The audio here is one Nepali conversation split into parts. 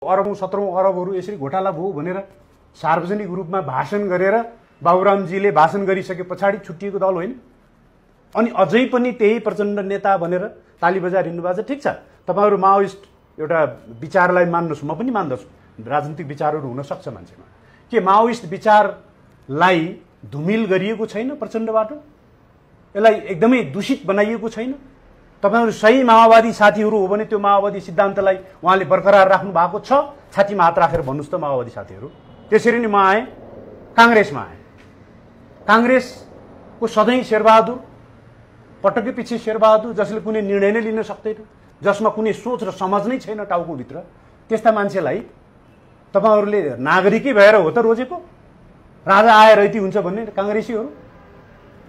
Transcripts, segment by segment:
अरबौं 17औं अरबहरू यसरी घोटाला भयो भनेर सार्वजनिक रूपमा भाषण गरेर बाबुरामजीले भाषण गरिसके पछाडि छुट्टिएको दल होइन। अनि अझै पनि त्यही प्रचण्ड नेता भनेर ताली बजाएर हिँड्नु भएको छ। ठिक छ, तपाईहरु माओइस्ट एउटा विचारलाई मान्नुस्, म पनि मान्दछु, राजनीतिक विचारहरू हुन सक्छ मान्छेमा। के माओइस्ट विचारलाई धुमिल गरिएको छैन प्रचण्डबाट? यसलाई एकदमै दूषित बनाइएको छैन? तपाईहरु सही माओवादी साथीहरू हो भने त्यो माओवादी सिद्धान्तलाई उहाँले बरकरार राख्नु भएको छ? छातीमा हात राखेर भन्नुस् त माओवादी साथीहरू। त्यसरी नै म आएँ, कांग्रेसमा आएँ। कांग्रेसको सधैँ शेरबहादुर, पटकै पछि शेरबहादुर, जसले कुनै निर्णय नै लिन सक्दैन, जसमा कुनै सोच र समझ नै छैन टाउकोभित्र, त्यस्ता मान्छेलाई तपाईहरुले नागरिकै भएर हो त रोजेको? राजा आए रैती हुन्छ भन्ने कांग्रेसीहरू?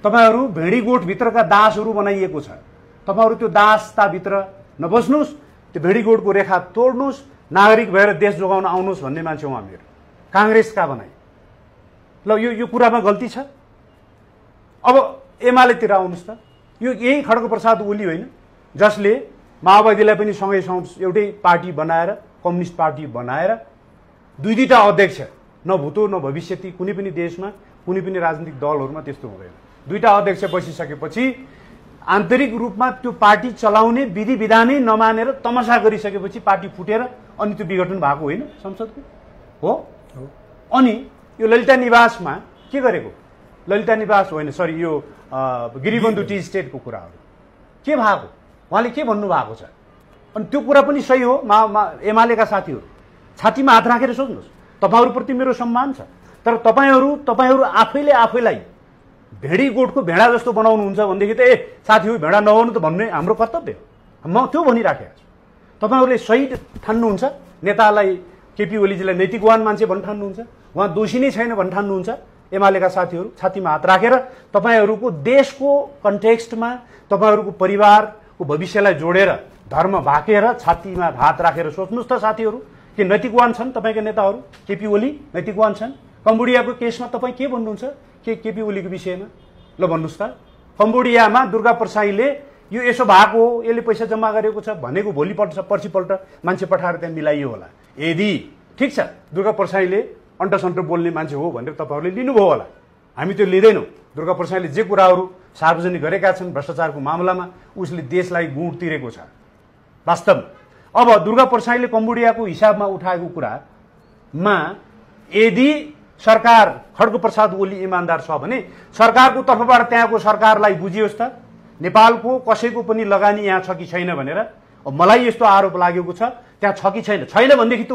तपाईहरु भेडीगोठ भित्रका दासहरू बनाइएको छ। तपाईहरु त्यो दासताभित्र नबस्नुस्, त्यो भेडीगोठको रेखा तोड्नुस्, नागरिक भएर देश जोगाउन आउनुस् भन्ने मान्छे हो हामीहरु। कांग्रेसका बनाई ल यो कुरामा गल्ती छ? अब एमालेतिर आउनुस् त। यो यही खड्गप्रसाद ओली होइन जसले माओवादीलाई पनि सँगै एउटै पार्टी बनाएर, कम्युनिस्ट पार्टी बनाएर दुईटा अध्यक्ष, न भूतो न भविष्यति कुनै पनि देशमा कुनै पनि राजनीतिक दलहरुमा त्यस्तो हुँदैन। दुईटा अध्यक्ष बसिसकेपछि आन्तरिक रूपमा त्यो पार्टी चलाउने विधि विधानै नमानेर तमासा गरिसकेपछि पार्टी फुटेर अनि त्यो विघटन भएको होइन संसदको हो। अनि यो ललिता निवासमा के गरेको? ललिता निवास होइन, सरी, यो गिरिबन्धु टी स्टेटको कुराहरू के भएको? उहाँले के भन्नु भएको छ? अनि त्यो कुरा पनि सही हो। एमालेका साथीहरू छातीमा हात राखेर सोच्नुहोस्। तपाईहरुप्रति मेरो सम्मान छ, तर तपाईहरु आफैले आफैलाई भेडीगोठको भेडा जस्तो बनाउनुहुन्छ भनेदेखि त साथीहरु भेडा नहुनु त भन्ने हाम्रो कर्तव्य हो। म त्यो भनिराखेको छु। तपाईहरुले सही ठान्नुहुन्छ, नेतालाई केपी ओलीजीलाई नैतिकवान मान्छे भन्न ठान्नुहुन्छ, उहाँ दोषी नै छैन भन्न ठान्नुहुन्छ। एमालेका साथीहरू छातीमा हात राखेर तपाईहरुको देशको कन्टेक्स्टमा तपाईहरुको परिवारको भविष्यलाई जोडेर धर्म भाकेर छातीमा हात राखेर सोच्नुस् त साथीहरू, के नैतिकवान छन् तपाईका नेताहरू? केपी ओली नैतिकवान छन्? कम्बोडियाको केसमा तपाई के भन्नुहुन्छ केपी ओलीको विषयमा? ल भन्नुस् त। कम्बोडियामा दुर्गा प्रसाईले यो यसो भएको हो, यसले पैसा जम्मा गरेको छ भनेको भोलिपल्ट पर्सिपल्ट मान्छे पठाएर त्यहाँ मिलाइयो होला। यदि ठिक छ दुर्गा प्रसाईले अन्टसन्ट बोल्ने मान्छे हो भनेर तपाईहरुले लिनुभयो होला, हामी त्यो लिँदैनौँ। दुर्गा प्रसाईले जे कुराहरू सार्वजनिक गरेका छन् भ्रष्टाचारको मामलामा, उसले देशलाई गुण तिरेको छ वास्तवमा। अब दुर्गा प्रसाईले कम्बोडियाको हिसाबमा उठाएको कुरामा यदि सरकार खड्गप्रसाद ओली इमानदार छ भने सरकारको तर्फबाट त्यहाँको सरकारलाई बुझियोस् त नेपालको कसैको पनि लगानी यहाँ छ कि छैन भनेर। अब मलाई यस्तो आरोप लागेको छ त्यहाँ छ कि छैन, छैन भनेदेखि त